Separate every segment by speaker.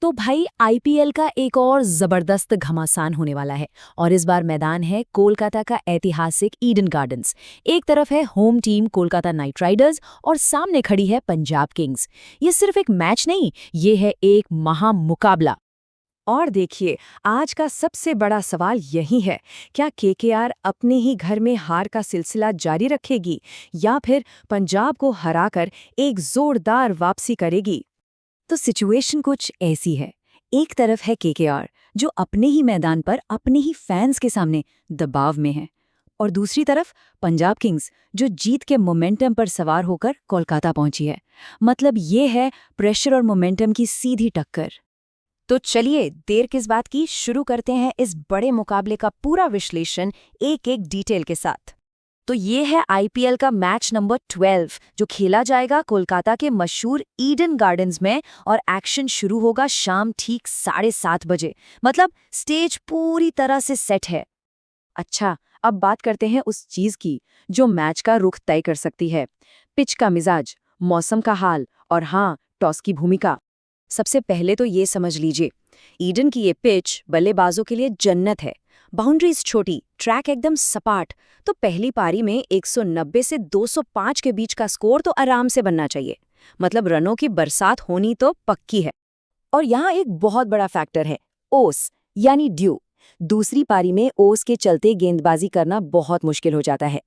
Speaker 1: तो भाई आईपीएल का एक और जबरदस्त घमासान होने वाला है और इस बार मैदान है कोलकाता का ऐतिहासिक ईडन गार्डन्स। एक तरफ है home team Kolkata night Riders और सामने खड़ी है पंजाब किंग्स। ये सिर्फ एक मैच नहीं, ये है एक महामुकाबला।
Speaker 2: और देखिए, आज का सबसे बड़ा सवाल यही है, क्या केकेआर अपने ही घर में हार का सिलसिला जारी रखेगी या फिर पंजाब को हराकर एक जोरदार वापसी करेगी? तो सिचुएशन कुछ ऐसी है। एक तरफ है केकेआर जो अपने ही मैदान पर अपने ही फैंस के सामने दबाव में है, और दूसरी तरफ पंजाब किंग्स जो जीत के मोमेंटम पर सवार होकर कोलकाता पहुंची है। मतलब ये है प्रेशर और मोमेंटम की सीधी टक्कर।
Speaker 3: तो चलिए देर किस बात की, शुरू करते हैं इस बड़े मुकाबले का पूरा विश्लेषण एक एक डिटेल के साथ। तो ये है आईपीएल का मैच नंबर 12 जो खेला जाएगा कोलकाता के मशहूर ईडन गार्डन्स में, और एक्शन शुरू होगा शाम ठीक 7:30 बजे। मतलब स्टेज पूरी तरह से सेट है।
Speaker 2: अच्छा, अब बात करते हैं उस चीज की जो मैच का रुख तय कर सकती है। पिच का मिजाज, मौसम का हाल और हाँ, टॉस की भूमिका। सबसे पहले तो ये समझ लीजिए, ईडन की ये पिच बल्लेबाजों के लिए जन्नत है। बाउंड्रीज छोटी, ट्रैक एकदम सपाट, तो पहली पारी में 190 से 205 के बीच का स्कोर तो आराम से बनना चाहिए। मतलब रनों की बरसात होनी तो पक्की है। और यहाँ एक बहुत बड़ा फैक्टर है, ओस यानी ड्यू। दूसरी पारी में ओस के चलते गेंदबाजी करना बहुत मुश्किल हो जाता है।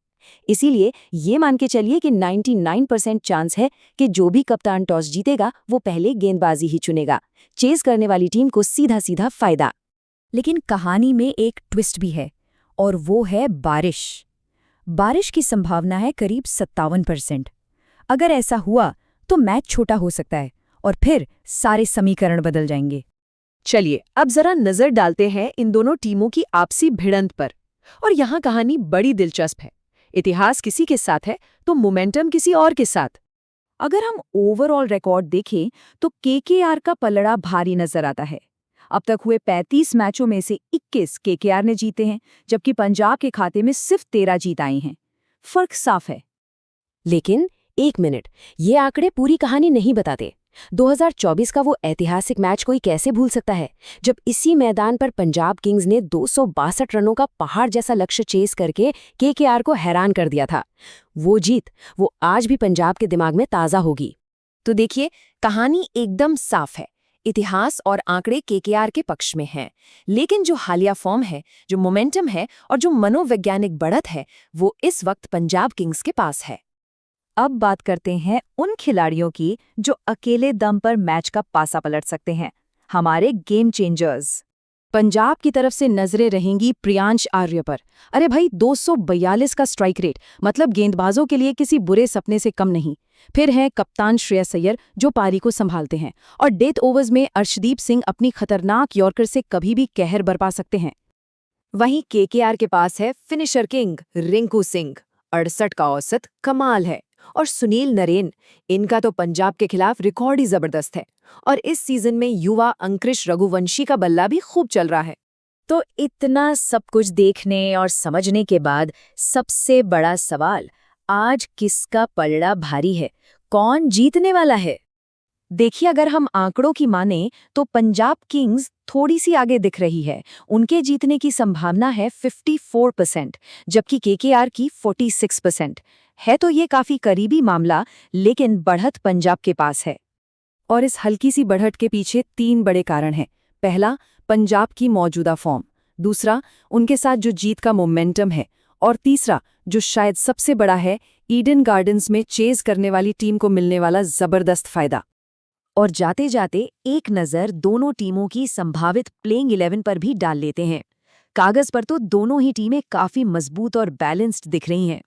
Speaker 2: इसीलिए ये मान के चलिए कि 99% चांस है कि जो भी कप्तान टॉस जीतेगा वो पहले गेंदबाजी ही चुनेगा। चेस करने वाली टीम को सीधा सीधा फायदा।
Speaker 1: लेकिन कहानी में एक ट्विस्ट भी है, और वो है बारिश। बारिश की संभावना है करीब 57%। अगर ऐसा हुआ तो मैच छोटा हो सकता है और फिर सारे समीकरण बदल जाएंगे।
Speaker 2: चलिए अब जरा नजर डालते हैं इन दोनों टीमों की आपसी भिड़ंत पर। और यहाँ कहानी बड़ी दिलचस्प है। इतिहास किसी के साथ है तो मोमेंटम किसी और के साथ। अगर हम ओवरऑल रिकॉर्ड देखें तो केकेआर का पलड़ा भारी नजर आता है। अब तक हुए 35 मैचों में से 21 केकेआर ने जीते हैं, जबकि पंजाब के खाते में सिर्फ 13 जीत आई हैं। फर्क साफ है।
Speaker 3: लेकिन एक मिनट, ये आंकड़े पूरी कहानी नहीं बताते। 2024 का वो ऐतिहासिक मैच कोई कैसे भूल सकता है, जब इसी मैदान पर पंजाब किंग्स ने 262 रनों का पहाड़ जैसा लक्ष्य चेस करके केकेआर को हैरान कर दिया था। वो जीत वो आज भी पंजाब के दिमाग में ताज़ा होगी। तो देखिए, कहानी एकदम साफ है। इतिहास और आंकड़े केकेआर के पक्ष में हैं, लेकिन जो हालिया फॉर्म है, जो मोमेंटम है और जो मनोवैज्ञानिक बढ़त है, वो इस वक्त पंजाब किंग्स के पास है।
Speaker 2: अब बात करते हैं उन खिलाड़ियों की जो अकेले दम पर मैच का पासा पलट सकते हैं, हमारे गेम चेंजर्स। पंजाब की तरफ से नजरें रहेंगी प्रियांश आर्य पर। अरे भाई, 242 का स्ट्राइक रेट, मतलब गेंदबाजों के लिए किसी बुरे सपने से कम नहीं। फिर हैं कप्तान श्रेयस अय्यर जो पारी को संभालते हैं, और डेथ ओवर्स में अर्शदीप सिंह अपनी खतरनाक यॉर्कर से कभी भी कहर बरपा सकते हैं। वहीं केकेआर के पास है फिनिशर किंग रिंकू सिंह, 68 का औसत कमाल है। और सुनील नरेन, इनका तो पंजाब के खिलाफ रिकॉर्ड ही जबरदस्त है। और इस सीजन में युवा अंकृश रघुवंशी का बल्ला भी खूब चल रहा है।
Speaker 1: तो इतना सब कुछ देखने और समझने के बाद सबसे बड़ा सवाल, आज किसका पलड़ा भारी है, कौन जीतने वाला है?
Speaker 2: देखिए, अगर हम आंकड़ों की माने तो पंजाब किंग्स थोड़ी सी आगे दिख रही है। उनके जीतने की संभावना है 54%, जबकि केकेआर की 46%। है तो ये काफी करीबी मामला, लेकिन बढ़त पंजाब के पास है। और इस हल्की सी बढ़त के पीछे 3 बड़े कारण हैं। पहला, पंजाब की मौजूदा फॉर्म। दूसरा, उनके साथ जो जीत का मोमेंटम है। और तीसरा, जो शायद सबसे बड़ा है, ईडन गार्डन्स में चेज करने वाली टीम को मिलने वाला जबरदस्त फायदा। और जाते जाते एक नज़र दोनों टीमों की संभावित प्लेइंग 11 पर भी डाल लेते हैं। कागज पर तो दोनों ही टीमें काफी मजबूत और बैलेंस्ड दिख रही हैं।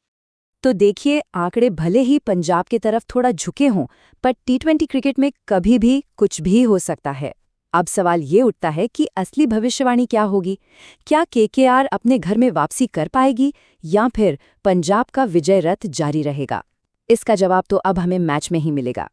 Speaker 2: तो देखिए, आंकड़े भले ही पंजाब की तरफ थोड़ा झुके हों, पर टी20 क्रिकेट में कभी भी कुछ भी हो सकता है। अब सवाल ये उठता है कि असली भविष्यवाणी क्या होगी? क्या केकेआर अपने घर में वापसी कर पाएगी या फिर पंजाब का विजय रथ जारी रहेगा? इसका जवाब तो अब हमें मैच में ही मिलेगा।